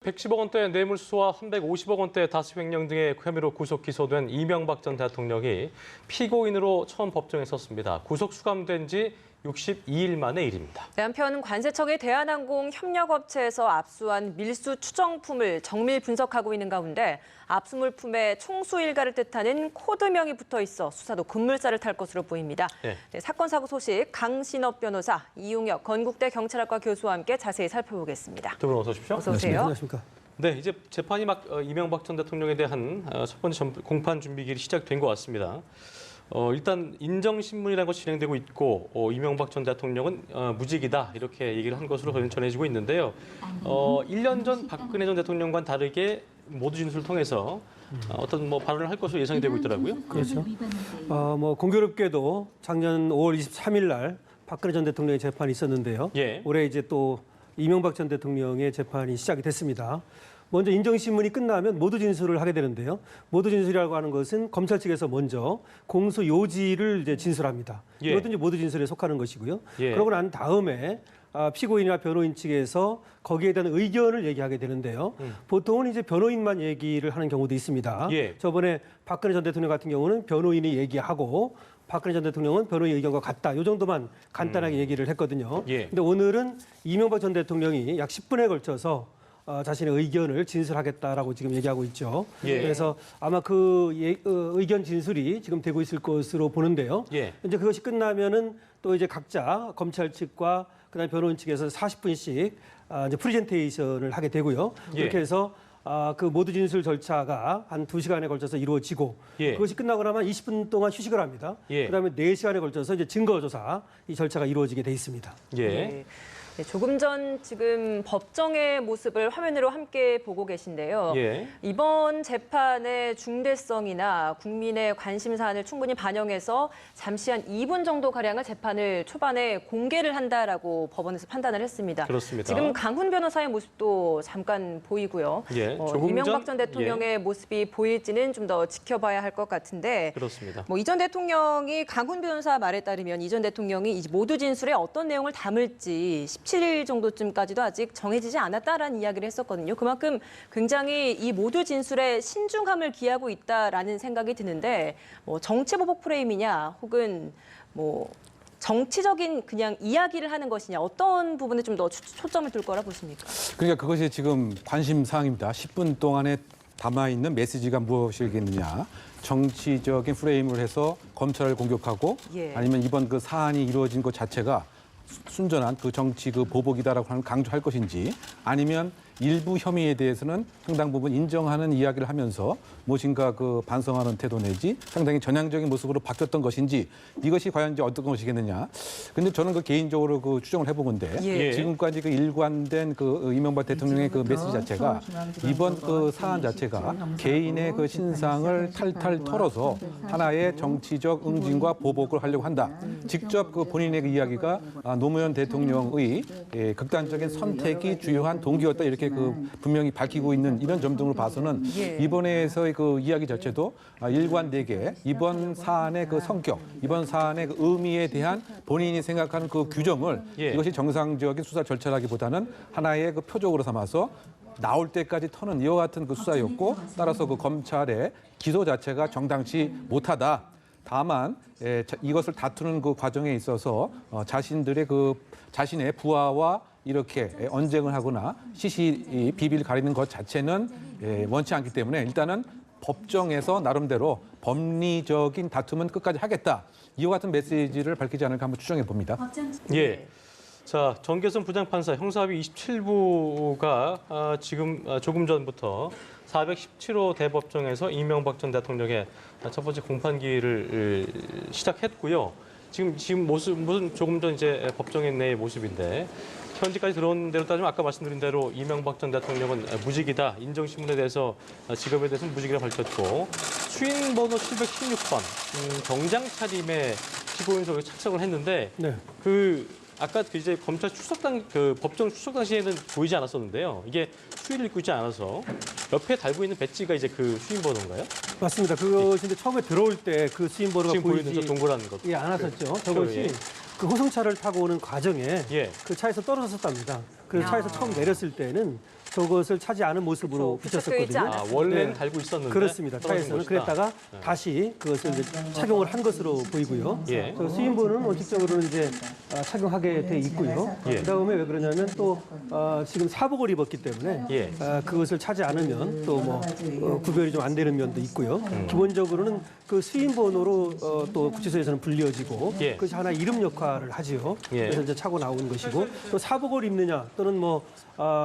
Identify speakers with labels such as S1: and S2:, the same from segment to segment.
S1: 110억 원대 뇌물수수와 350억 원대 다수 횡령 등의 혐의로 구속 기소된 이명박 전 대통령이 피고인으로 처음 법정에 섰습니다. 구속 수감된 지 62일 만의 일입니다.
S2: 한편 관세청의 대한항공 협력업체에서 압수한 밀수 추정품을 정밀 분석하고 있는 가운데 압수물품에 총수 일가를 뜻하는 코드명이 붙어 있어 수사도 급물살을 탈 것으로 보입니다. 네, 사건 사고 소식 강신업 변호사, 이용혁 건국대 경찰학과 교수와 함께 자세히 살펴보겠습니다.
S1: 두 분 어서 오십시오.
S2: 어서 오세요.
S3: 안녕하십니까.
S1: 네, 이제 재판이 막 이명박 전 대통령에 대한 첫 번째 공판 준비기일이 시작된 것 같습니다. 일단 인정신문이라는 것이 진행되고 있고 이명박 전 대통령은 무직이다 이렇게 얘기를 한 것으로 전해지고 있는데요. 1년 전 박근혜 전 대통령과는 다르게 모두 진술을 통해서 어떤 발언을 할 것으로 예상이 되고 있더라고요.
S3: 그렇죠. 공교롭게도 작년 5월 23일 날 박근혜 전 대통령의 재판이 있었는데요.
S1: 예.
S3: 올해 이제 또 이명박 전 대통령의 재판이 시작이 됐습니다. 먼저 인정신문이 끝나면 모두 진술을 하게 되는데요. 모두 진술이라고 하는 것은 검찰 측에서 먼저 공소 요지를 이제 진술합니다.
S1: 예.
S3: 이것도 이제 모두 진술에 속하는 것이고요.
S1: 예.
S3: 그러고 난 다음에 피고인이나 변호인 측에서 거기에 대한 의견을 얘기하게 되는데요. 보통은 이제 변호인만 얘기를 하는 경우도 있습니다.
S1: 예.
S3: 저번에 박근혜 전 대통령 같은 경우는 변호인이 얘기하고 박근혜 전 대통령은 변호인 의견과 같다. 이 정도만 간단하게 얘기를 했거든요.
S1: 예.
S3: 근데 오늘은 이명박 전 대통령이 약 10분에 걸쳐서 자신의 의견을 진술하겠다라고 지금 얘기하고 있죠.
S1: 예.
S3: 그래서 아마 그 의견 진술이 지금 되고 있을 것으로 보는데요.
S1: 예.
S3: 이제 그것이 끝나면은 또 이제 각자 검찰 측과 그다음에 변호인 측에서 40분씩 이제 프레젠테이션을 하게 되고요.
S1: 예.
S3: 그렇게 해서 그 모두 진술 절차가 한 2시간에 걸쳐서 이루어지고
S1: 예.
S3: 그것이 끝나고 나면 20분 동안 휴식을 합니다.
S1: 예.
S3: 그다음에 4시간에 걸쳐서 이제 증거조사 이 절차가 이루어지게 돼 있습니다.
S1: 예.
S2: 네. 네, 조금 전 지금 법정의 모습을 화면으로 함께 보고 계신데요.
S1: 예.
S2: 이번 재판의 중대성이나 국민의 관심 사안을 충분히 반영해서 잠시 한 2분 정도 가량의 재판을 초반에 공개를 한다라고 법원에서 판단을 했습니다.
S1: 그렇습니다.
S2: 지금 강훈 변호사의 모습도 잠깐 보이고요.
S1: 예, 조금
S2: 이명박
S1: 전-
S2: 전 대통령의 모습이 보일지는 좀 더 지켜봐야 할 것 같은데.
S1: 그렇습니다.
S2: 이 전 대통령이 강훈 변호사 말에 따르면 이 전 대통령이 이 모두 진술에 어떤 내용을 담을지 17일 정도쯤까지도 아직 정해지지 않았다라는 이야기를 했었거든요. 그만큼 굉장히 이 모두 진술에 신중함을 기하고 있다라는 생각이 드는데 정치보복 프레임이냐 혹은 정치적인 그냥 이야기를 하는 것이냐 어떤 부분에 좀 더 초점을 둘 거라 보십니까?
S4: 그러니까 그것이 지금 관심 사항입니다. 10분 동안에 담아있는 메시지가 무엇이겠느냐. 정치적인 프레임을 해서 검찰을 공격하고
S2: 예.
S4: 아니면 이번 그 사안이 이루어진 것 자체가 순전한 그 정치 그 보복이다라고 하는 강조할 것인지 아니면 일부 혐의에 대해서는 상당 부분 인정하는 이야기를 하면서 무엇인가 그 반성하는 태도 내지 상당히 전향적인 모습으로 바뀌었던 것인지 이것이 과연 이제 어떤 것이겠느냐. 근데 저는 그 개인적으로 그 추정을 해보건데
S2: 예.
S4: 지금까지 그 일관된 그 이명박 대통령의 그 메시지 자체가 이번 그 사안 자체가 개인의 그 신상을 탈탈 털어서 하나의 정치적 응징과 보복을 하려고 한다. 직접 그 본인의 그 이야기가 노무현 대통령의 극단적인 선택이 주요한 동기였다 이렇게 그 분명히 밝히고 있는 이런 점 등으로 봐서는 이번에서의 그 이야기 자체도 일관되게 이번 사안의 그 성격, 이번 사안의 그 의미에 대한 본인이 생각하는 그 규정을 이것이 정상적인 수사 절차라기보다는 하나의 그 표적으로 삼아서 나올 때까지 터는 이와 같은 그 수사였고 따라서 그 검찰의 기소 자체가 정당치 못하다. 다만 이것을 다투는 그 과정에 있어서 자신들의 그 자신의 부하와 이렇게 언쟁을 하거나 시시 비비를 가리는 것 자체는 원치 않기 때문에 일단은 법정에서 나름대로 법리적인 다툼은 끝까지 하겠다. 이와 같은 메시지를 밝히지 않을까 한번 추정해 봅니다.
S1: 예. 자, 정계선 부장판사 형사합의 27부가 지금 조금 전부터 417호 대법정에서 이명박 전 대통령의 첫 번째 공판기일을 시작했고요. 지금 모습은 조금 전 이제 법정에 내의 모습인데 현지까지 들어온 대로 따지면 아까 말씀드린 대로 이명박 전 대통령은 무직이다. 인정신문에 대해서 직업에 대해서는 무직이라 밝혔고 수인 번호 716번 경장 차림의 피고인석에 착석을 했는데
S3: 네.
S1: 아까 이제 검찰 법정 출석 당시에는 보이지 않았었는데요. 이게 수의를 입고 있지 않아서 옆에 달고 있는 배지가 이제 그 수인 번호인가요?
S3: 맞습니다. 그것이 이제 처음에 들어올 때 그 수인 번호가
S1: 지금 보이는 저
S3: 보이지
S1: 동그란 것.
S3: 않았었죠. 저것이
S1: 예.
S3: 그 호송차를 타고 오는 과정에
S1: 예.
S3: 그 차에서 떨어졌었답니다. 그래서 차에서 처음 내렸을 때는 저것을 차지 않은 모습으로
S2: 그쵸, 붙여 있지
S3: 비쳤었거든요.
S2: 않았어요.
S1: 원래는
S3: 네.
S1: 달고 있었는데
S3: 그렇습니다.
S1: 떨어진
S3: 차에서는
S1: 것이다.
S3: 그랬다가 다시 그것을 이제 착용을 한 것으로 보이고요.
S1: 예.
S3: 수인부는 원칙적으로는 이제 구하게 돼 있고요.
S1: 예.
S3: 그다음에 왜 그러냐면 또 지금 사복을 입었기 때문에
S1: 예.
S3: 그것을 차지 않으면 또 뭐 구별이 좀 안 되는 면도 있고요. 기본적으로는 그 수인번호로 또 구치소에서는 불려지고
S1: 예.
S3: 그것이 하나 이름 역할을 하지요.
S1: 예.
S3: 그래서 이제 차고 나오는 것이고 또 사복을 입느냐 또는 뭐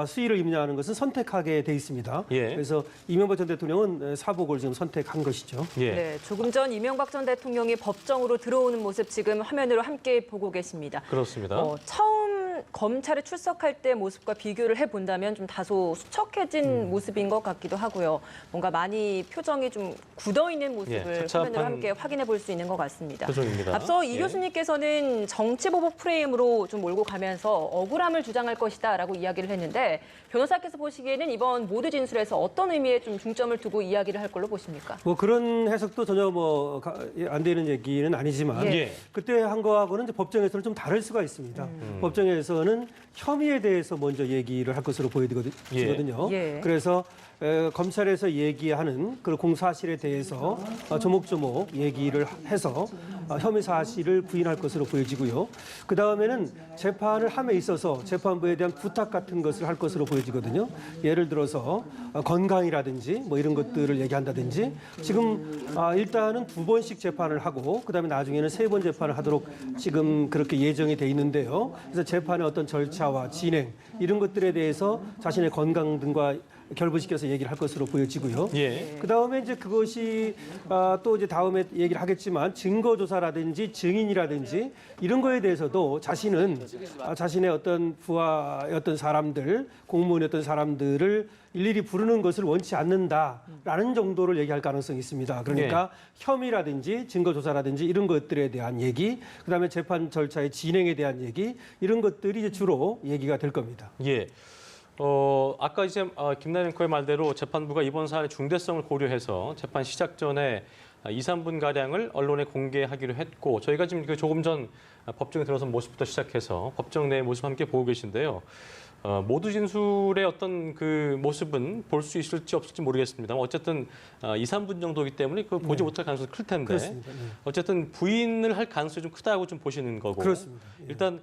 S3: 수의를 입느냐 하는 것은 선택하게 돼 있습니다.
S1: 예.
S3: 그래서 이명박 전 대통령은 사복을 지금 선택한 것이죠.
S1: 예.
S2: 네, 조금 전 이명박 전 대통령이 법정으로 들어오는 모습 지금 화면으로 함께 보고 계십니다.
S1: 그렇습니다.
S2: 처음 검찰에 출석할 때 모습과 비교를 해본다면 좀 다소 수척해진 모습인 것 같기도 하고요. 뭔가 많이 표정이 좀 굳어있는 모습을
S1: 착잡한
S2: 화면으로 함께 확인해 볼 수 있는 것 같습니다.
S1: 표정입니다.
S2: 앞서 이
S1: 예.
S2: 교수님께서는 정치보복 프레임으로 좀 몰고 가면서 억울함을 주장할 것이다라고 이야기를 했는데 변호사께서 보시기에는 이번 모두 진술에서 어떤 의미에 좀 중점을 두고 이야기를 할 걸로 보십니까?
S3: 뭐 그런 해석도 전혀 뭐 안 되는 얘기는 아니지만
S1: 예.
S3: 그때 한 거하고는 이제 법정에서는 좀 다를 수가 있습니다. 법정에서는 혐의에 대해서 먼저 얘기를 할 것으로 보여지거든요.
S2: 예.
S3: 그래서 검찰에서 얘기하는 그 공사실에 대해서 조목조목 얘기를 해서 혐의 사실을 부인할 것으로 보여지고요. 그 다음에는 재판을 함에 있어서 재판부에 대한 부탁 같은 것을 할 것으로 보여지거든요. 예를 들어서 건강이라든지 뭐 이런 것들을 얘기한다든지 지금 일단은 2번씩 재판을 하고 그다음에 나중에는 3번 재판을 하도록 지금 그렇게 예정이 돼 있는데요. 그래서 재판의 어떤 절차와 진행 이런 것들에 대해서 자신의 건강 등과 결부시켜서 얘기를 할 것으로 보여지고요.
S1: 예.
S3: 그 다음에 이제 그것이 또 이제 다음에 얘기를 하겠지만 증거 조사라든지 증인이라든지 이런 거에 대해서도 자신은 자신의 어떤 부하의 어떤 사람들, 공무원의 어떤 사람들을 일일이 부르는 것을 원치 않는다라는 정도를 얘기할 가능성이 있습니다. 그러니까 혐의라든지 증거 조사라든지 이런 것들에 대한 얘기, 그다음에 재판 절차의 진행에 대한 얘기 이런 것들이 이제 주로 얘기가 될 겁니다.
S1: 예. 아까 이제 김나연 앵커의 말대로 재판부가 이번 사안의 중대성을 고려해서 재판 시작 전에 2, 3분 가량을 언론에 공개하기로 했고 저희가 지금 조금 전 법정에 들어선 모습부터 시작해서 법정 내 모습 함께 보고 계신데요. 모두 진술의 어떤 그 모습은 볼 수 있을지 없을지 모르겠습니다. 어쨌든 2, 3분 정도이기 때문에 그 보지 못할 가능성이 클 텐데
S3: 그렇습니다. 네.
S1: 어쨌든 부인을 할 가능성이 좀 크다고 좀 보시는 거고.
S3: 그렇습니다. 예.
S1: 일단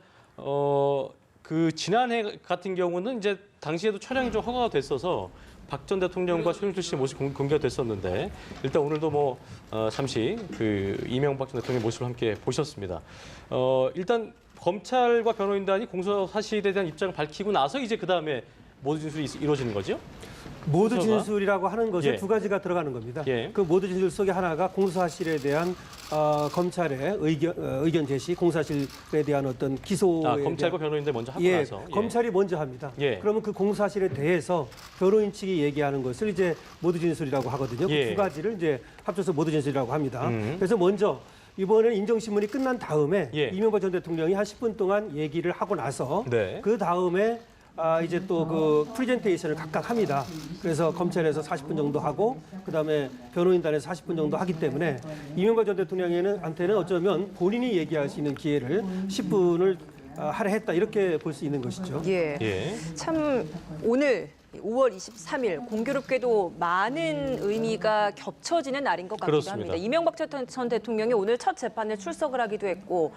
S1: 그 지난해 같은 경우는 이제 당시에도 촬영이 좀 허가가 됐어서 박 전 대통령과 최윤실 씨의 모습이 공개가 됐었는데 일단 오늘도 뭐 잠시 그 이명박 전 대통령의 모습을 함께 보셨습니다. 일단 검찰과 변호인단이 공소 사실에 대한 입장을 밝히고 나서 이제 그 다음에 모두 진술이 이루어지는 거죠?
S3: 모두
S1: 순서가?
S3: 진술이라고 하는 것에
S1: 예.
S3: 두 가지가 들어가는 겁니다.
S1: 예.
S3: 그 모두 진술 속에 하나가 공사실에 대한 검찰의 의견 제시, 공사실에 대한 어떤 기소에
S1: 검찰과
S3: 대한
S1: 변호인들 먼저 하고
S3: 예,
S1: 나서
S3: 검찰이 먼저 합니다.
S1: 예.
S3: 그러면 그 공사실에 대해서 변호인 측이 얘기하는 것을 이제 모두 진술이라고 하거든요.
S1: 예.
S3: 그 두 가지를 이제 합쳐서 모두 진술이라고 합니다. 그래서 먼저 이번에는 인정신문이 끝난 다음에
S1: 예.
S3: 이명박 전 대통령이 한 10분 동안 얘기를 하고 나서
S1: 네.
S3: 그 다음에 이제 또 그 프레젠테이션을 각각 합니다. 그래서 검찰에서 40분 정도 하고 그다음에 변호인단에서 40분 정도 하기 때문에 이명박 전 대통령한테는 어쩌면 본인이 얘기할 수 있는 기회를 10분을 할애했다 이렇게 볼 수 있는 것이죠.
S2: 예.
S1: 예.
S2: 참 오늘 5월 23일 공교롭게도 많은 의미가 겹쳐지는 날인 것 같기도
S1: 그렇습니다.
S2: 합니다. 이명박 전 대통령이 오늘 첫 재판에 출석을 하기도 했고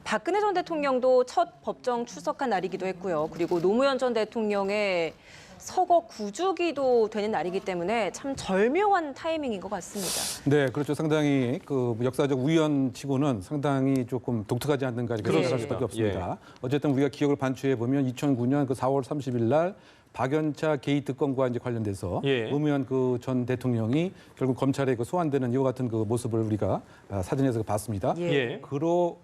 S2: 박근혜 전 대통령도 첫 법정 출석한 날이기도 했고요. 그리고 노무현 전 대통령의 서거 9주기도 되는 날이기 때문에 참 절묘한 타이밍인 것 같습니다.
S4: 네, 그렇죠. 상당히 그 역사적 우연치고는 상당히 조금 독특하지 않는가 이렇게 생각할
S1: 그렇습니다.
S4: 수밖에 없습니다. 어쨌든 우리가 기억을 반추해 보면 2009년 그 4월 30일 날 박연차 게이트 건과 이제 관련돼서
S1: 예.
S4: 노무현 그 전 대통령이 결국 검찰에 그 소환되는 이와 같은 그 모습을 우리가 사진에서 봤습니다.
S1: 예.
S4: 그로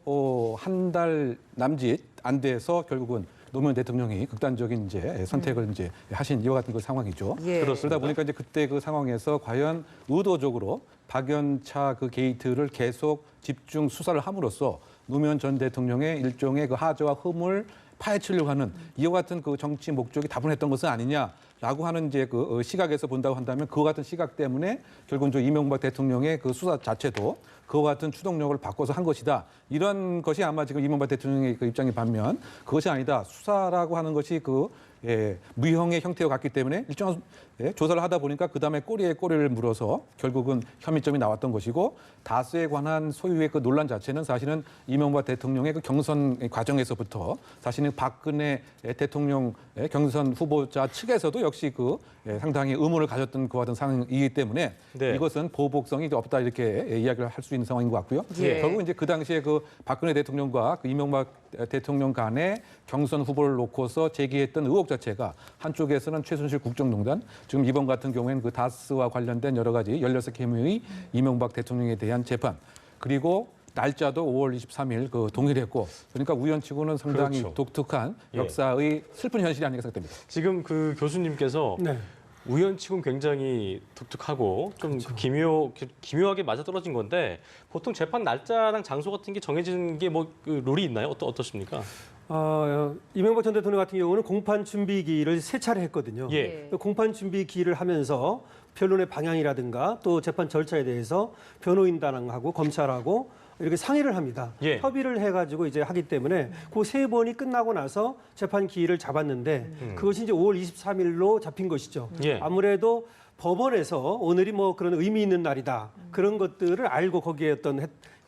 S4: 한 달 남짓 안 돼서 결국은 노무현 대통령이 극단적인 이제 선택을 이제 하신 이와 같은 그 상황이죠.
S2: 예.
S4: 그러다 보니까 이제 그때 그 상황에서 과연 의도적으로 박연차 그 게이트를 계속 집중 수사를 함으로써 노무현 전 대통령의 일종의 그 하자와 흠을 파헤치려고 하는 이와 같은 그 정치 목적이 다분했던 것은 아니냐라고 하는 이제 그 시각에서 본다고 한다면 그와 같은 시각 때문에 결국은 저 이명박 대통령의 그 수사 자체도 그와 같은 추동력을 바꿔서 한 것이다. 이런 것이 아마 지금 이명박 대통령의 그 입장에 반면 그것이 아니다. 수사라고 하는 것이 무형의 형태와 같기 때문에 일정한 조사를 하다 보니까 그다음에 꼬리에 꼬리를 물어서 결국은 혐의점이 나왔던 것이고 다스에 관한 소유의 그 논란 자체는 사실은 이명박 대통령의 그 경선 과정에서부터 사실은 박근혜 대통령 경선 후보자 측에서도 역시 상당히 의문을 가졌던 그와 같은 상황이기 때문에
S1: 네.
S4: 이것은 보복성이 없다 이렇게 이야기를 할 수 있는 상황인 것 같고요.
S2: 예.
S4: 결국 이제 그 당시에 그 박근혜 대통령과 그 이명박 대통령 간의 경선 후보를 놓고서 제기했던 의혹 자체가 한쪽에서는 최순실 국정농단, 지금 이번 같은 경우에는 그 다스와 관련된 여러 가지 16개 혐의의 이명박 대통령에 대한 재판, 그리고 날짜도 5월 23일 동일했고, 그러니까 우연치고는 상당히
S1: 그렇죠.
S4: 독특한
S1: 예.
S4: 역사의 슬픈 현실이 아닌가 생각됩니다.
S1: 지금 그 교수님께서
S3: 네.
S1: 우연치고는 굉장히 독특하고 좀 기묘하게 맞아떨어진 건데 보통 재판 날짜랑 장소 같은 게 정해지는 게 그 룰이 있나요? 어떻습니까?
S3: 이명박 전 대통령 같은 경우는 공판 준비기를 3차례 했거든요.
S1: 예.
S3: 공판 준비기를 하면서 변론의 방향이라든가 또 재판 절차에 대해서 변호인단하고 검찰하고 이렇게 상의를 합니다.
S1: 예.
S3: 협의를 해가지고 이제 하기 때문에 그 3번이 끝나고 나서 재판 기일을 잡았는데 그것이 이제 5월 23일로 잡힌 것이죠.
S1: 예.
S3: 아무래도 법원에서 오늘이 뭐 그런 의미 있는 날이다. 그런 것들을 알고 거기에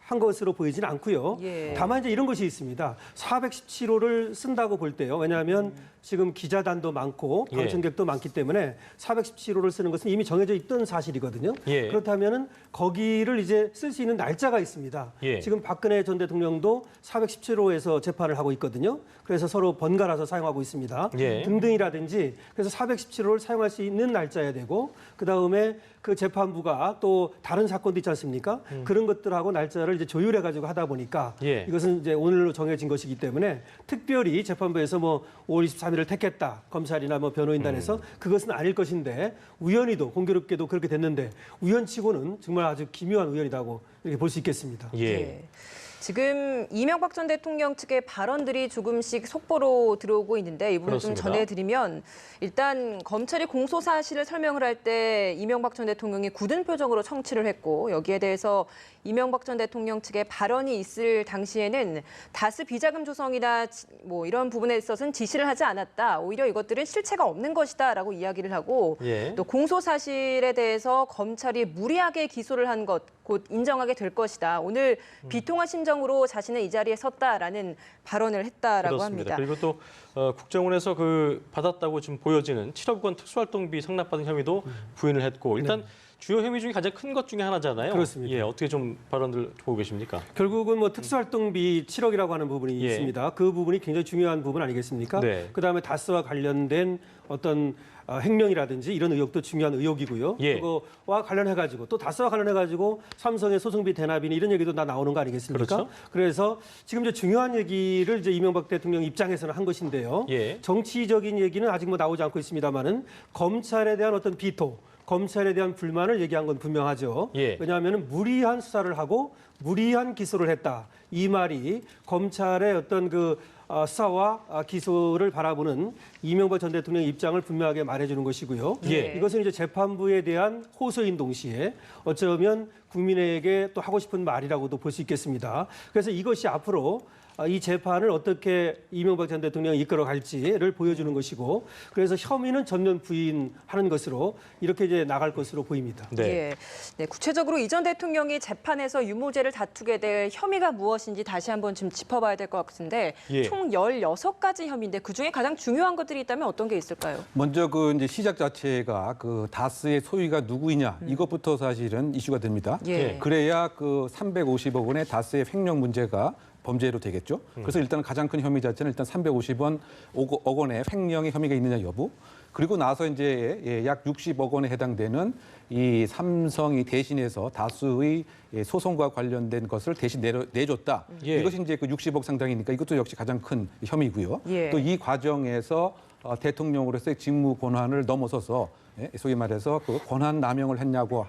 S3: 한 것으로 보이지는 않고요.
S2: 예.
S3: 다만 이제 이런 것이 있습니다. 417호를 쓴다고 볼 때요. 왜냐하면 지금 기자단도 많고
S1: 예.
S3: 방청객도 많기 때문에 417호를 쓰는 것은 이미 정해져 있던 사실이거든요.
S1: 예.
S3: 그렇다면은 거기를 이제 쓸 수 있는 날짜가 있습니다.
S1: 예.
S3: 지금 박근혜 전 대통령도 417호에서 재판을 하고 있거든요. 그래서 서로 번갈아서 사용하고 있습니다.
S1: 예.
S3: 등등이라든지 그래서 417호를 사용할 수 있는 날짜야 되고 그다음에 그 재판부가 또 다른 사건도 있지 않습니까? 그런 것들하고 날짜를 이제 조율해 가지고 하다 보니까
S1: 예.
S3: 이것은 이제 오늘로 정해진 것이기 때문에 특별히 재판부에서 뭐 5월 23일을 택했다. 검찰이나 뭐 변호인단에서 그것은 아닐 것인데 우연히도 공교롭게도 그렇게 됐는데 우연치고는 정말 아주 기묘한 우연이라고 이렇게 볼 수 있겠습니다.
S1: 예.
S2: 예. 지금 이명박 전 대통령 측의 발언들이 조금씩 속보로 들어오고 있는데 이 부분 좀
S1: 그렇습니다.
S2: 전해드리면 일단 검찰이 공소 사실을 설명을 할 때 이명박 전 대통령이 굳은 표정으로 청취를 했고 여기에 대해서 이명박 전 대통령 측의 발언이 있을 당시에는 다스 비자금 조성이나 뭐 이런 부분에 있어서는 지시를 하지 않았다. 오히려 이것들은 실체가 없는 것이다라고 이야기를 하고
S1: 예.
S2: 또 공소 사실에 대해서 검찰이 무리하게 기소를 한 것 곧 인정하게 될 것이다. 오늘 비통한 심정으로 자신은 이 자리에 섰다라는 발언을 했다라고
S1: 그렇습니다.
S2: 합니다.
S1: 그리고 또 국정원에서 받았다고 지금 보여지는 7억 원 특수활동비 상납받은 혐의도 부인을 했고 일단 주요 혐의 중에 가장 큰 것 중에 하나잖아요.
S3: 그렇습니다.
S1: 예, 어떻게 좀 발언들 보고 계십니까?
S3: 결국은 뭐 특수활동비 7억이라고 하는 부분이
S1: 예.
S3: 있습니다. 그 부분이 굉장히 중요한 부분 아니겠습니까?
S1: 네.
S3: 그다음에 다스와 관련된 어떤 횡령이라든지 이런 의혹도 중요한 의혹이고요.
S1: 예.
S3: 그거와 관련해가지고 또 다스와 관련해가지고 삼성의 소송비 대납이니 이런 얘기도 다 나오는 거 아니겠습니까?
S1: 그렇죠.
S3: 그래서 지금 이제 중요한 얘기를 이제 이명박 대통령 입장에서는 한 것인데요.
S1: 예.
S3: 정치적인 얘기는 아직 뭐 나오지 않고 있습니다만은 검찰에 대한 어떤 비토, 검찰에 대한 불만을 얘기한 건 분명하죠.
S1: 예.
S3: 왜냐하면 무리한 수사를 하고 무리한 기소를 했다. 이 말이 검찰의 어떤 수사와 기소를 바라보는 이명박 전 대통령의 입장을 분명하게 말해주는 것이고요.
S1: 예.
S3: 이것은 이제 재판부에 대한 호소인 동시에 어쩌면 국민에게 또 하고 싶은 말이라고도 볼 수 있겠습니다. 그래서 이것이 앞으로 이 재판을 어떻게 이명박 전 대통령이 이끌어갈지를 보여주는 것이고 그래서 혐의는 전면 부인하는 것으로 이렇게 이제 나갈 것으로 보입니다.
S1: 네.
S2: 예. 네, 구체적으로 이 전 대통령이 재판에서 유무죄를 다투게 될 혐의가 무엇인지 다시 한번 좀 짚어봐야 될 것 같은데
S1: 예.
S2: 총 16가지 혐의인데 그중에 가장 중요한 것들이 있다면 어떤 게 있을까요?
S4: 먼저 이제 시작 자체가 다스의 소유가 누구이냐 이것부터 사실은 이슈가 됩니다.
S2: 예.
S4: 그래야 350억 원의 다스의 횡령 문제가 범죄로 되겠죠. 그래서 일단 가장 큰 혐의 자체는 일단 350억 원의 횡령의 혐의가 있느냐 여부. 그리고 나서 이제 약 60억 원에 해당되는 이 삼성이 대신해서 다수의 소송과 관련된 것을 대신 내줬다.
S1: 예.
S4: 이것이 이제 60억 상당이니까 이것도 역시 가장 큰 혐의고요.
S2: 예.
S4: 또 이 과정에서 대통령으로서의 직무 권한을 넘어서서 소위 말해서 그 권한 남용을 했냐고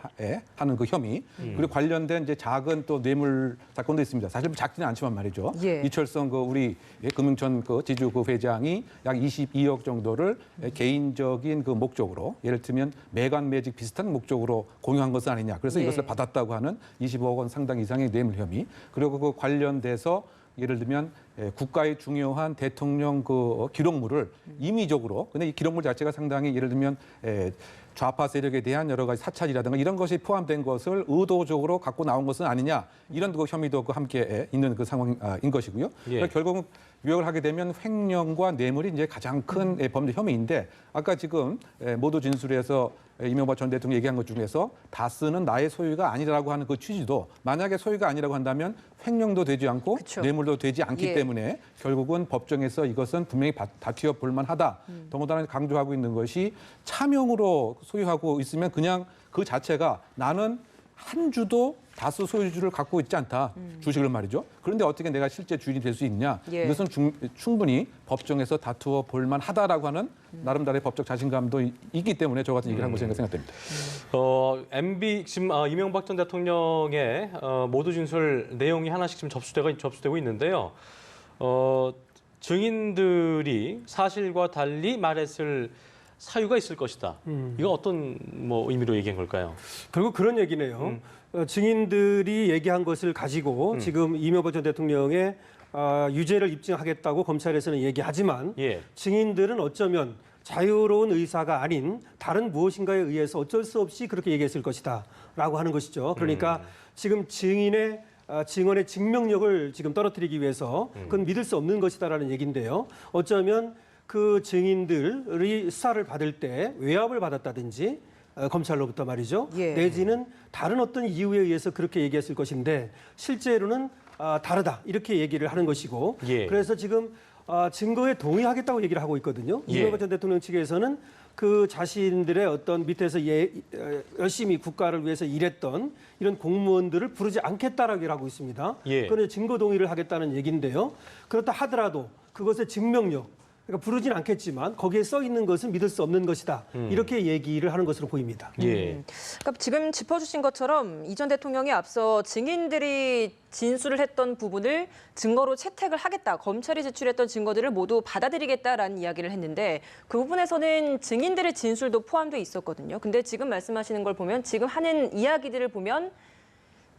S4: 하는 그 혐의 그리고 관련된 이제 작은 또 뇌물 사건도 있습니다. 사실 작지는 않지만 말이죠.
S2: 예.
S4: 이철성 그 우리 금융청 그 지주 그 회장이 약 22억 정도를 개인적인 그 목적으로 예를 들면 매관 매직 비슷한 목적으로 공유한 것은 아니냐. 그래서
S2: 예.
S4: 이것을 받았다고 하는 25억 원 상당 이상의 뇌물 혐의 그리고 그 관련돼서 예를 들면 국가의 중요한 대통령 그 기록물을 임의적으로 근데 이 기록물 자체가 상당히 예를 들면 좌파 세력에 대한 여러 가지 사찰이라든가 이런 것이 포함된 것을 의도적으로 갖고 나온 것은 아니냐 이런 그 혐의도 그 함께 있는 그 상황인 것이고요.
S1: 예.
S4: 그러니까 결국은 요약을 하게 되면 횡령과 뇌물이 이제 가장 큰 범죄 혐의인데 아까 지금 모두 진술에서 이명박 전 대통령이 얘기한 것 중에서 다스는 나의 소유가 아니라고 하는 그 취지도 만약에 소유가 아니라고 한다면 횡령도 되지 않고
S2: 그쵸.
S4: 뇌물도 되지 않기
S2: 예.
S4: 때문에 결국은 법정에서 이것은 분명히 다투어 볼 만하다. 더군다나 강조하고 있는 것이 차명으로 소유하고 있으면 그냥 그 자체가 나는 한 주도 다수 소유주를 갖고 있지 않다. 주식을 말이죠. 그런데 어떻게 내가 실제 주인이 될 수 있냐.
S2: 예.
S4: 이것은 충분히 법정에서 다투어 볼 만하다라고 하는 나름대로의 법적 자신감도 있기 때문에 저 같은 얘기를 한 것이라고 생각됩니다.
S1: MB 지금 이명박 전 대통령의 모두 진술 내용이 하나씩 지금 접수되고 있는데요. 증인들이 사실과 달리 말했을 사유가 있을 것이다. 이거 어떤 의미로 얘기한 걸까요?
S3: 결국 그런 얘기네요. 증인들이 얘기한 것을 가지고 지금 이명박 전 대통령의 유죄를 입증하겠다고 검찰에서는 얘기하지만
S1: 예.
S3: 증인들은 어쩌면 자유로운 의사가 아닌 다른 무엇인가에 의해서 어쩔 수 없이 그렇게 얘기했을 것이다 라고 하는 것이죠. 그러니까 지금 증인의 증언의 증명력을 지금 떨어뜨리기 위해서 그건 믿을 수 없는 것이다라는 얘기인데요. 어쩌면 그 증인들이 수사를 받을 때 외압을 받았다든지 검찰로부터 말이죠.
S2: 예.
S3: 내지는 다른 어떤 이유에 의해서 그렇게 얘기했을 것인데 실제로는 다르다 이렇게 얘기를 하는 것이고
S1: 예.
S3: 그래서 지금 증거에 동의하겠다고 얘기를 하고 있거든요.
S1: 예.
S3: 이명박 전 대통령 측에서는 그 자신들의 어떤 밑에서 열심히 국가를 위해서 일했던 이런 공무원들을 부르지 않겠다라고 얘기를 하고 있습니다.
S1: 예.
S3: 그건 증거 동의를 하겠다는 얘기인데요. 그렇다 하더라도 그것의 증명력 그러니까 부르진 않겠지만 거기에 써 있는 것은 믿을 수 없는 것이다. 이렇게 얘기를 하는 것으로 보입니다.
S1: 예.
S2: 그러니까 지금 짚어주신 것처럼 이 전 대통령이 앞서 증인들이 진술을 했던 부분을 증거로 채택을 하겠다. 검찰이 제출했던 증거들을 모두 받아들이겠다라는 이야기를 했는데 그 부분에서는 증인들의 진술도 포함돼 있었거든요. 근데 지금 말씀하시는 걸 보면 지금 하는 이야기들을 보면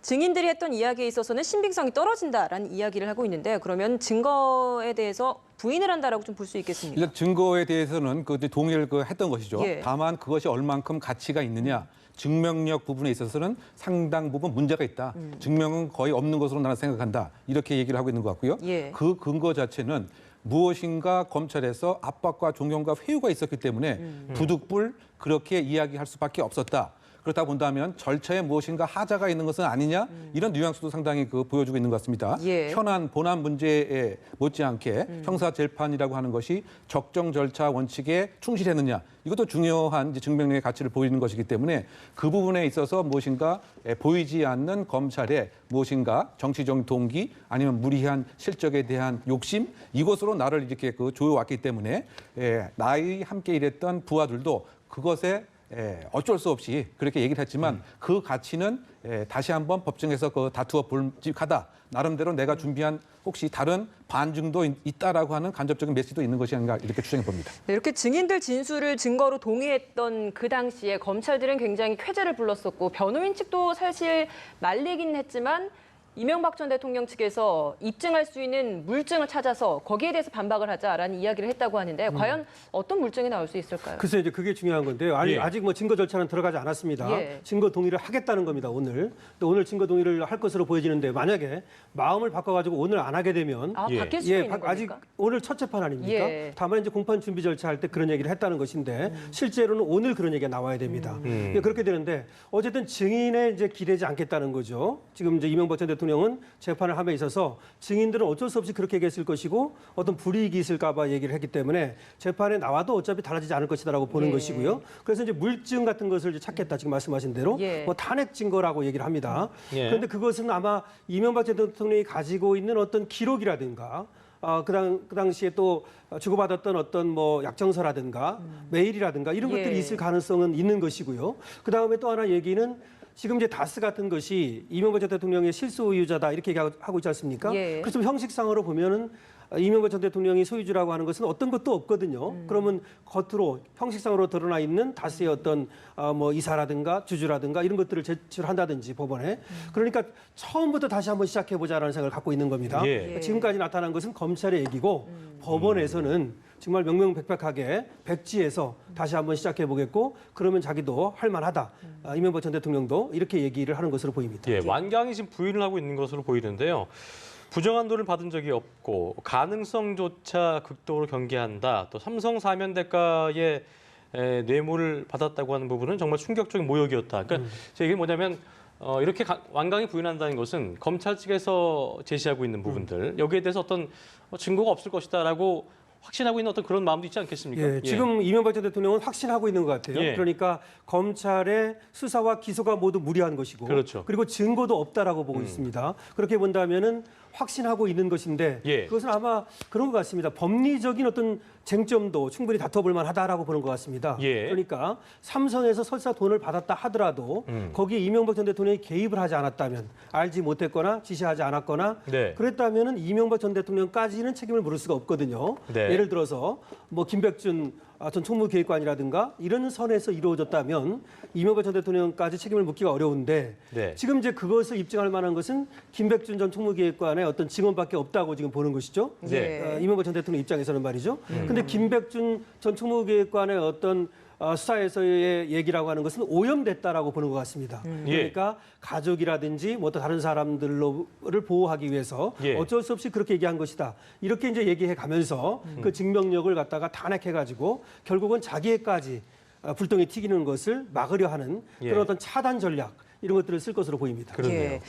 S2: 증인들이 했던 이야기에 있어서는 신빙성이 떨어진다라는 이야기를 하고 있는데 그러면 증거에 대해서 부인을 한다라고 좀 볼 수 있겠습니까?
S4: 일단 증거에 대해서는 그 동의를 했던 것이죠.
S2: 예.
S4: 다만 그것이 얼만큼 가치가 있느냐. 증명력 부분에 있어서는 상당 부분 문제가 있다. 증명은 거의 없는 것으로 나는 생각한다. 이렇게 얘기를 하고 있는 것 같고요.
S2: 예.
S4: 그 근거 자체는 무엇인가 검찰에서 압박과 종용과 회유가 있었기 때문에 부득불 그렇게 이야기할 수밖에 없었다. 그렇다 본다면 절차에 무엇인가 하자가 있는 것은 아니냐 이런 뉘앙스도 상당히 보여주고 있는 것 같습니다.
S2: 예.
S4: 현안 본안 문제에 못지않게 형사 재판이라고 하는 것이 적정 절차 원칙에 충실했느냐 이것도 중요한 이제 증명력의 가치를 보이는 것이기 때문에 그 부분에 있어서 무엇인가 보이지 않는 검찰의 무엇인가 정치적 동기 아니면 무리한 실적에 대한 욕심 이것으로 나를 이렇게 조여왔기 때문에 나의 함께 일했던 부하들도 그것에 어쩔 수 없이 그렇게 얘기를 했지만 그 가치는 다시 한번 법정에서 다투어 볼직하다. 나름대로 내가 준비한 혹시 다른 반증도 있다라고 하는 간접적인 메시지도 있는 것이 아닌가 이렇게 추정해 봅니다.
S2: 네, 이렇게 증인들 진술을 증거로 동의했던 그 당시에 검찰들은 굉장히 쾌재를 불렀었고 변호인 측도 사실 말리긴 했지만 이명박 전 대통령 측에서 입증할 수 있는 물증을 찾아서 거기에 대해서 반박을 하자라는 이야기를 했다고 하는데 과연 어떤 물증이 나올 수 있을까요?
S3: 글쎄 이제 그게 중요한 건데요.
S1: 예.
S3: 아직 증거 절차는 들어가지 않았습니다.
S2: 예.
S3: 증거 동의를 하겠다는 겁니다. 오늘. 또 오늘 증거 동의를 할 것으로 보여지는데 만약에 마음을 바꿔가지고 오늘 안 하게 되면
S2: 아,
S1: 예.
S2: 바뀔 수도 있는
S3: 아직
S2: 겁니까?
S3: 오늘 첫 재판 아닙니까?
S2: 예.
S3: 다만 이제 공판 준비 절차할 때 그런 얘기를 했다는 것인데 실제로는 오늘 그런 얘기가 나와야 됩니다. 그렇게 되는데 어쨌든 증인에 이제 기대지 않겠다는 거죠. 지금 이제 이명박 전 대통령은 재판을 함에 있어서 증인들은 어쩔 수 없이 그렇게 얘기했을 것이고 어떤 불이익이 있을까 봐 얘기를 했기 때문에 재판에 나와도 어차피 달라지지 않을 것이다라고 보는
S2: 예.
S3: 것이고요. 그래서 이제 물증 같은 것을 이제 찾겠다 지금 말씀하신 대로
S2: 예.
S3: 뭐 탄핵 증거라고 얘기를 합니다.
S1: 예.
S3: 그런데 그것은 아마 이명박 전 대통령이 가지고 있는 어떤 기록이라든가 그 당시에 또 주고받았던 어떤 뭐 약정서라든가 메일이라든가 이런
S2: 예.
S3: 것들이 있을 가능성은 있는 것이고요. 그 다음에 또 하나 얘기는 지금 이제 다스 같은 것이 이명박 전 대통령의 실소유자다 이렇게 얘기하고 있지 않습니까?
S2: 예.
S3: 그래서 형식상으로 보면은 이명박 전 대통령이 소유주라고 하는 것은 어떤 것도 없거든요. 그러면 겉으로 형식상으로 드러나 있는 다스의 어떤 뭐 이사라든가 주주라든가 이런 것들을 제출한다든지 법원에 그러니까 처음부터 다시 한번 시작해 보자라는 생각을 갖고 있는 겁니다.
S1: 예.
S3: 지금까지 나타난 것은 검찰의 얘기고 법원에서는 정말 명명백백하게 백지에서 다시 한번 시작해 보겠고 그러면 자기도 할 만하다. 이명박 전 대통령도 이렇게 얘기를 하는 것으로 보입니다.
S1: 예, 완강히 지금 부인을 하고 있는 것으로 보이는데요. 부정한 돈을 받은 적이 없고 가능성조차 극도로 경계한다. 또 삼성 사면 대가의 뇌물을 받았다고 하는 부분은 정말 충격적인 모욕이었다. 그러니까 제 얘기는 뭐냐면 이렇게 완강히 부인한다는 것은 검찰 측에서 제시하고 있는 부분들 여기에 대해서 어떤 증거가 없을 것이다라고 확신하고 있는 어떤 그런 마음도 있지 않겠습니까?
S3: 예, 지금 이명박 전 대통령은 확신하고 있는 것 같아요.
S1: 예.
S3: 그러니까 검찰의 수사와 기소가 모두 무리한 것이고,
S1: 그렇죠.
S3: 그리고 증거도 없다라고 보고 있습니다. 그렇게 본다면은 확신하고 있는 것인데,
S1: 예.
S3: 그것은 아마 그런 것 같습니다. 법리적인 어떤 쟁점도 충분히 다퉈볼 만하다라고 보는 것 같습니다.
S1: 예.
S3: 그러니까 삼성에서 설사 돈을 받았다 하더라도 거기에 이명박 전 대통령이 개입을 하지 않았다면, 알지 못했거나 지시하지 않았거나,
S1: 네.
S3: 그랬다면은 이명박 전 대통령까지는 책임을 물을 수가 없거든요.
S1: 네.
S3: 예를 들어서 뭐 김백준 전 총무기획관이라든가 이런 선에서 이루어졌다면 이명박 전 대통령까지 책임을 묻기가 어려운데
S1: 네.
S3: 지금 이제 그것을 입증할 만한 것은 김백준 전 총무기획관의 어떤 증언밖에 없다고 지금 보는 것이죠.
S1: 네.
S3: 이명박 전 대통령 입장에서는 말이죠. 근데 김백준 전 총무기획관의 어떤 수사에서의 얘기라고 하는 것은 오염됐다라고 보는 것 같습니다. 그러니까 가족이라든지 뭐 또 다른 사람들을 보호하기 위해서
S1: 예.
S3: 어쩔 수 없이 그렇게 얘기한 것이다. 이렇게 이제 얘기해 가면서 그 증명력을 갖다가 탄핵해 가지고 결국은 자기에까지 불똥이 튀기는 것을 막으려 하는
S1: 예.
S3: 그런 어떤 차단 전략 이런 것들을 쓸 것으로 보입니다.
S1: 그렇네요.
S2: 예.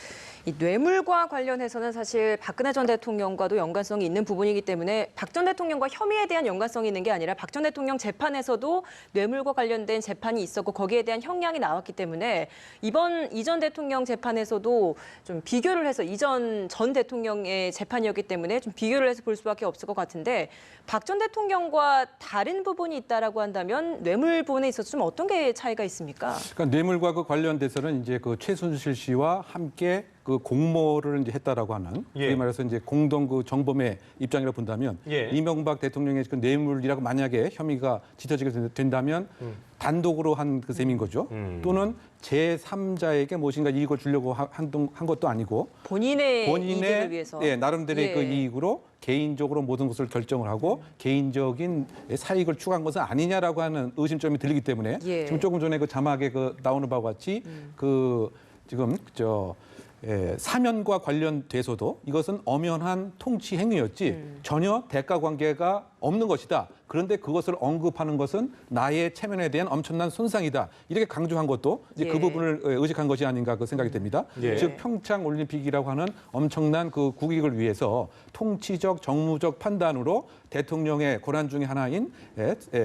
S2: 이 뇌물과 관련해서는 사실 박근혜 전 대통령과도 연관성이 있는 부분이기 때문에 박 전 대통령과 혐의에 대한 연관성이 있는 게 아니라 박 전 대통령 재판에서도 뇌물과 관련된 재판이 있었고 거기에 대한 형량이 나왔기 때문에 이전 대통령 재판에서도 좀 비교를 해서 전 대통령의 재판이었기 때문에 좀 비교를 해서 볼 수밖에 없을 것 같은데 박 전 대통령과 다른 부분이 있다라고 한다면 뇌물 부분에 있어서 좀 어떤 게 차이가 있습니까?
S4: 그러니까 뇌물과 그 관련돼서는 이제 그 최순실 씨와 함께 그 공모를 이제 했다라고 하는
S1: 예.
S4: 소위 말해서 이제 공동 그 정범의 입장이라 본다면
S1: 예.
S4: 이명박 대통령의 그 뇌물이라고 만약에 혐의가 짙어지게 된다면 단독으로 한 그 셈인 거죠. 또는 제3자에게 무엇인가 이익을 주려고 한 것도 아니고
S2: 본인의 이익을 위해서.
S4: 예, 나름대로의
S2: 예.
S4: 그 이익으로 개인적으로 모든 것을 결정을 하고 개인적인 사익을 추구한 것은 아니냐라고 하는 의심점이 들리기 때문에
S2: 예.
S4: 지금 조금 전에 그 자막에 그 나오는 바와 같이 그 지금 사면과 관련돼서도 이것은 엄연한 통치 행위였지 전혀 대가 관계가 없는 것이다. 그런데 그것을 언급하는 것은 나의 체면에 대한 엄청난 손상이다. 이렇게 강조한 것도 이제
S2: 예.
S4: 그 부분을 의식한 것이 아닌가 그 생각이 됩니다.
S1: 예.
S4: 즉 평창 올림픽이라고 하는 엄청난 그 국익을 위해서 통치적 정무적 판단으로 대통령의 권한 중에 하나인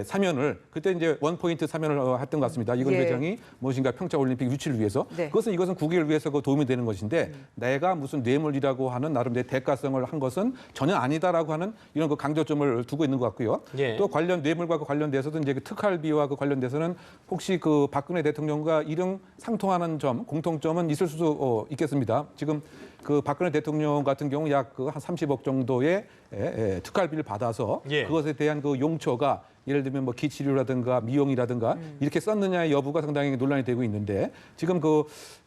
S4: 사면을 그때 이제 원포인트 사면을 했던 것 같습니다. 이건
S2: 예.
S4: 회장이 무엇인가 평창 올림픽 유치를 위해서
S2: 네.
S4: 이것은 국익을 위해서 그 도움이 되는 것인데 내가 무슨 뇌물이라고 하는 나름대로 대가성을 한 것은 전혀 아니다라고 하는 이런 그 강조점을 두고 있는 것 같고요.
S1: 예.
S4: 또 관련 뇌물과 관련돼서도 이제 그 특활비와 그 관련돼서는 혹시 그 박근혜 대통령과 이름 상통하는 점 공통점은 있을 수도 있겠습니다. 지금 그 박근혜 대통령 같은 경우 약 그 한 30억 정도의 특활비를 받아서
S1: 예.
S4: 그것에 대한 그 용처가 예를 들면 뭐 기치료라든가 미용이라든가 이렇게 썼느냐의 여부가 상당히 논란이 되고 있는데 지금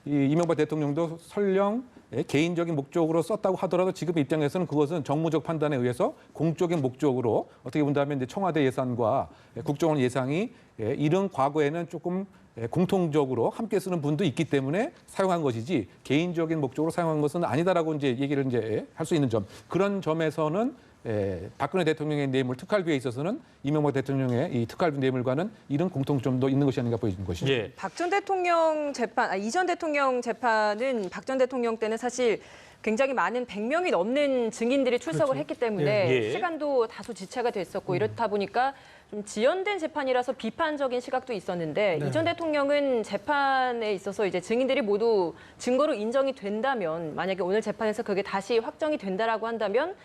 S4: 이 이명박 대통령도 설령 개인적인 목적으로 썼다고 하더라도 지금 입장에서는 그것은 정무적 판단에 의해서 공적인 목적으로 어떻게 본다면 이제 청와대 예산과 국정원 예상이 이런 과거에는 조금 공통적으로 함께 쓰는 분도 있기 때문에 사용한 것이지 개인적인 목적으로 사용한 것은 아니다라고 이제 얘기를 이제 할 수 있는 점 그런 점에서는 박근혜 대통령의 뇌물 특활비에 있어서는 이명박 대통령의 이 특활비 뇌물과는 이런 공통점도 있는 것이 아닌가 보이는 것이죠.
S1: 예.
S2: 박 전 대통령 재판, 이전 대통령 재판은 박 전 대통령 때는 사실 굉장히 많은 100명이 넘는 증인들이 출석을 했기 때문에
S1: 예.
S2: 시간도 다소 지체가 됐었고 이렇다 보니까 좀 지연된 재판이라서 비판적인 시각도 있었는데
S3: 네.
S2: 이전 대통령은 재판에 있어서 이제 증인들이 모두 증거로 인정이 된다면 만약에 오늘 재판에서 그게 다시 확정이 된다라고 한다면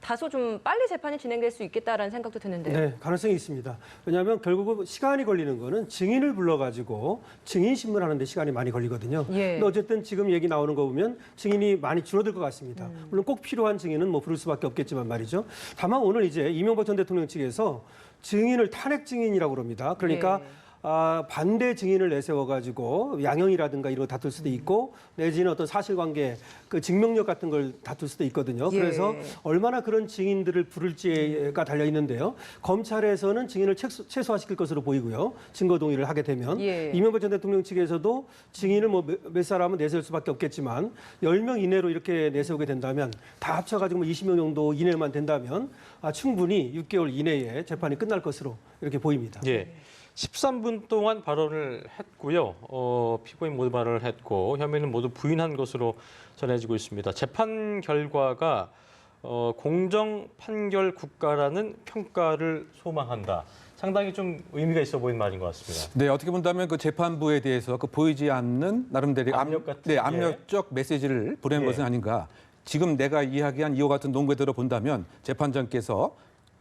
S2: 다소 좀 빨리 재판이 진행될 수 있겠다라는 생각도 드는데요.
S3: 네, 가능성이 있습니다. 왜냐하면 결국은 시간이 걸리는 거는 증인을 불러가지고 증인 신문하는 데 시간이 많이 걸리거든요.
S2: 예.
S3: 근데 어쨌든 지금 얘기 나오는 거 보면 증인이 많이 줄어들 것 같습니다. 물론 꼭 필요한 증인은 뭐 부를 수밖에 없겠지만 말이죠. 다만 오늘 이제 이명박 전 대통령 측에서 증인을 탄핵 증인이라고 그럽니다. 그러니까
S2: 예.
S3: 반대 증인을 내세워가지고 양형이라든가 이런 거 다툴 수도 있고 내지는 어떤 사실관계 그 증명력 같은 걸 다툴 수도 있거든요.
S2: 예.
S3: 그래서 얼마나 그런 증인들을 부를지가 달려 있는데요. 검찰에서는 증인을 최소화시킬 것으로 보이고요. 증거 동의를 하게 되면
S2: 예.
S3: 이명박 전 대통령 측에서도 증인을 뭐 몇 사람은 내세울 수밖에 없겠지만 10명 이내로 이렇게 내세우게 된다면 다 합쳐가지고 뭐 20명 정도 이내만 된다면 충분히 6개월 이내에 재판이 끝날 것으로 이렇게 보입니다.
S1: 예. 13분 동안 발언을 했고요. 피고인 모두 발언을 했고 혐의는 모두 부인한 것으로 전해지고 있습니다. 재판 결과가 공정 판결 국가라는 평가를 소망한다. 상당히 좀 의미가 있어 보이는 말인 것 같습니다.
S4: 네, 어떻게 본다면 그 재판부에 대해서 그 보이지 않는 나름대로
S1: 압력 같은,
S4: 네,
S1: 예.
S4: 압력적 메시지를 보낸
S1: 예.
S4: 것은 아닌가. 지금 내가 이야기한 이와 같은 논거대로 본다면 재판장께서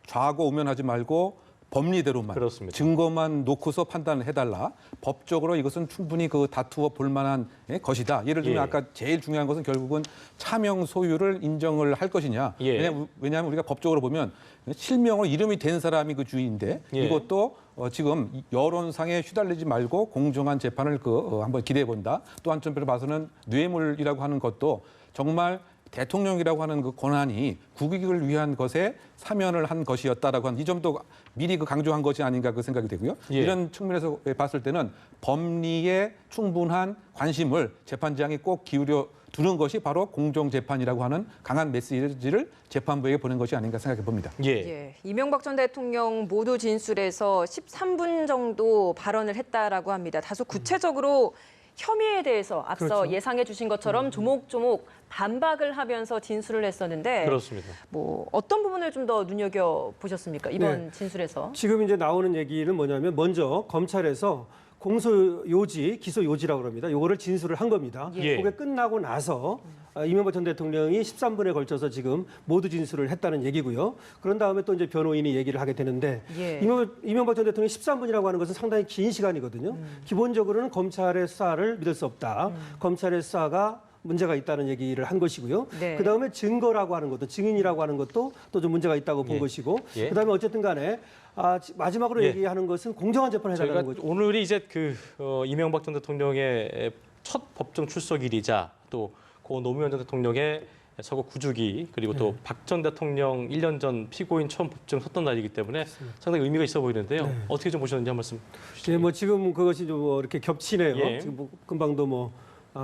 S4: 좌고 우면하지 말고 법리대로만
S1: 그렇습니다.
S4: 증거만 놓고서 판단을 해달라. 법적으로 이것은 충분히 그 다투어 볼 만한 것이다. 예를 들면
S1: 예.
S4: 아까 제일 중요한 것은 결국은 차명 소유를 인정을 할 것이냐.
S1: 예.
S4: 왜냐하면 우리가 법적으로 보면 실명으로 이름이 된 사람이 그 주인인데
S1: 예.
S4: 이것도 지금 여론상에 휘둘리지 말고 공정한 재판을 한번 기대해 본다. 또 한편으로 봐서는 뇌물이라고 하는 것도 정말 대통령이라고 하는 그 권한이 국익을 위한 것에 사면을 한 것이었다라고 하는 이 점도 미리 강조한 것이 아닌가 그 생각이 되고요.
S1: 예.
S4: 이런 측면에서 봤을 때는 법리에 충분한 관심을 재판장이 꼭 기울여 두는 것이 바로 공정재판이라고 하는 강한 메시지를 재판부에게 보낸 것이 아닌가 생각해 봅니다.
S1: 예.
S2: 예, 이명박 전 대통령 모두 진술에서 13분 정도 발언을 했다라고 합니다. 다소 구체적으로 혐의에 대해서 앞서
S3: 그렇죠.
S2: 예상해 주신 것처럼 조목조목 반박을 하면서 진술을 했었는데
S1: 그렇습니다.
S2: 뭐 어떤 부분을 좀 더 눈여겨 보셨습니까? 이번
S3: 네.
S2: 진술에서.
S3: 지금 이제 나오는 얘기는 뭐냐면 먼저 검찰에서 공소 요지, 기소 요지라고 합니다. 요거를 진술을 한 겁니다.
S1: 예.
S3: 그게 끝나고 나서 이명박 전 대통령이 13분에 걸쳐서 지금 모두 진술을 했다는 얘기고요. 그런 다음에 또 이제 변호인이 얘기를 하게 되는데
S2: 예.
S3: 이명박 전 대통령이 13분이라고 하는 것은 상당히 긴 시간이거든요. 기본적으로는 검찰의 수사를 믿을 수 없다. 검찰의 수사가 문제가 있다는 얘기를 한 것이고요.
S2: 네.
S3: 그다음에 증거라고 하는 것도 증인이라고 하는 것도 또 좀 문제가 있다고 본
S1: 예.
S3: 것이고
S1: 예.
S3: 그다음에 어쨌든 간에 마지막으로
S1: 예.
S3: 얘기하는 것은 공정한 재판을
S1: 저희가
S3: 해달라는 거죠.
S1: 오늘이 이제 이명박 전 대통령의 첫 법정 출석일이자 또 고 노무현 전 대통령의 서거 9주기 그리고 또 박 전 대통령 1년 전 피고인 처음 법정 섰던 날이기 때문에 상당히 의미가 있어 보이는데요.
S3: 네.
S1: 어떻게 좀 보셨는지 한 말씀 주시죠.
S3: 예, 뭐 지금 그것이 좀 뭐 이렇게 겹치네요.
S1: 예.
S3: 지금 뭐 금방도 뭐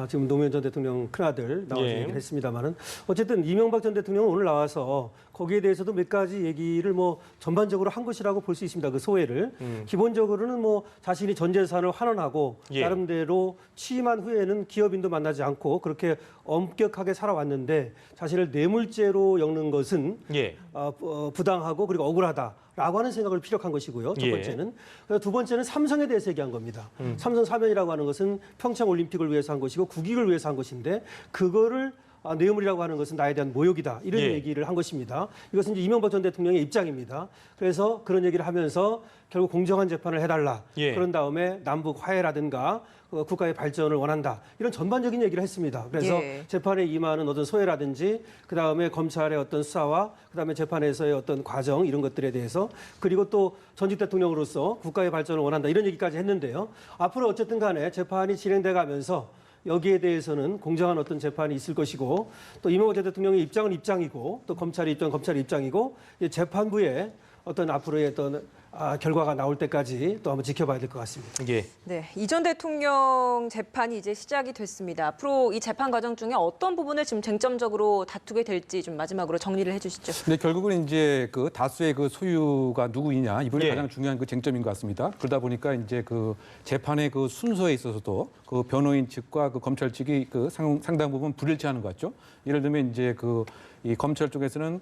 S3: 지금 노무현 전 대통령 큰아들 나와서
S1: 예.
S3: 얘기를 했습니다만은 어쨌든 이명박 전 대통령은 오늘 나와서 거기에 대해서도 몇 가지 얘기를 뭐 전반적으로 한 것이라고 볼 수 있습니다. 그 소회를 기본적으로는 뭐 자신이 전 재산을 환원하고
S1: 예.
S3: 나름대로 취임한 후에는 기업인도 만나지 않고 그렇게 엄격하게 살아왔는데 자신을 뇌물죄로 엮는 것은
S1: 예.
S3: 부당하고 그리고 억울하다라고 하는 생각을 피력한 것이고요. 첫
S1: 예.
S3: 번째는. 두 번째는 삼성에 대해서 얘기한 겁니다. 삼성 사면이라고 하는 것은 평창 올림픽을 위해서 한 것이고 국익을 위해서 한 것인데 그거를 뇌물이라고 하는 것은 나에 대한 모욕이다. 이런
S1: 예.
S3: 얘기를 한 것입니다. 이것은 이제 이명박 전 대통령의 입장입니다. 그래서 그런 얘기를 하면서 결국 공정한 재판을 해달라.
S1: 예.
S3: 그런 다음에 남북 화해라든가 국가의 발전을 원한다. 이런 전반적인 얘기를 했습니다. 그래서
S2: 예.
S3: 재판에 임하는 어떤 소회라든지 그다음에 검찰의 어떤 수사와 그다음에 재판에서의 어떤 과정 이런 것들에 대해서 그리고 또 전직 대통령으로서 국가의 발전을 원한다. 이런 얘기까지 했는데요. 앞으로 어쨌든 간에 재판이 진행돼 가면서 여기에 대해서는 공정한 어떤 재판이 있을 것이고 또 이명박 전 대통령의 입장은 입장이고 또 검찰의 입장은 검찰의 입장이고 재판부의 어떤 앞으로의 어떤 결과가 나올 때까지 또 한번 지켜봐야 될 것 같습니다.
S1: 예.
S2: 네, 이 전 대통령 재판이 이제 시작이 됐습니다. 앞으로 이 재판 과정 중에 어떤 부분을 지금 쟁점적으로 다투게 될지 좀 마지막으로 정리를 해주시죠.
S4: 근데 결국은 이제 그 다수의 그 소유가 누구이냐 이번에
S1: 예.
S4: 가장 중요한 그 쟁점인 것 같습니다. 그러다 보니까 이제 그 재판의 그 순서에 있어서도 그 변호인 측과 그 검찰 측이 그 상당 부분 불일치하는 것 같죠. 예를 들면 이제 이 검찰 쪽에서는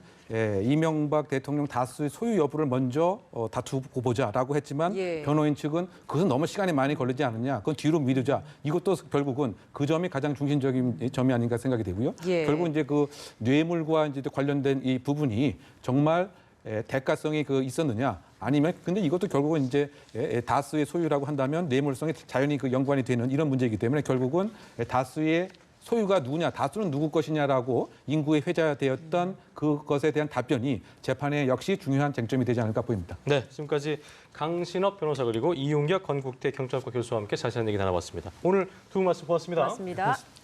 S4: 이명박 대통령 다수의 소유 여부를 먼저 다투고 두고 보자라고 했지만
S2: 예.
S4: 변호인 측은 그것은 너무 시간이 많이 걸리지 않느냐. 그건 뒤로 미루자. 이것도 결국은 그 점이 가장 중심적인 점이 아닌가 생각이 되고요.
S2: 예.
S4: 결국 이제 그 뇌물과 이제 관련된 이 부분이 정말 대가성이 있었느냐 아니면 근데 이것도 결국은 이제 다수의 소유라고 한다면 뇌물성이 자연히 연관이 되는 이런 문제이기 때문에 결국은 다수의 소유가 누구냐, 다수는 누구 것이냐라고 인구에 회자되었던 그것에 대한 답변이 재판에 역시 중요한 쟁점이 되지 않을까 보입니다.
S1: 네, 지금까지 강신업 변호사 그리고 이용혁 건국대 경찰과 교수와 함께 자세한 얘기 나눠봤습니다. 오늘 두 분 말씀 고맙습니다.
S2: 고맙습니다.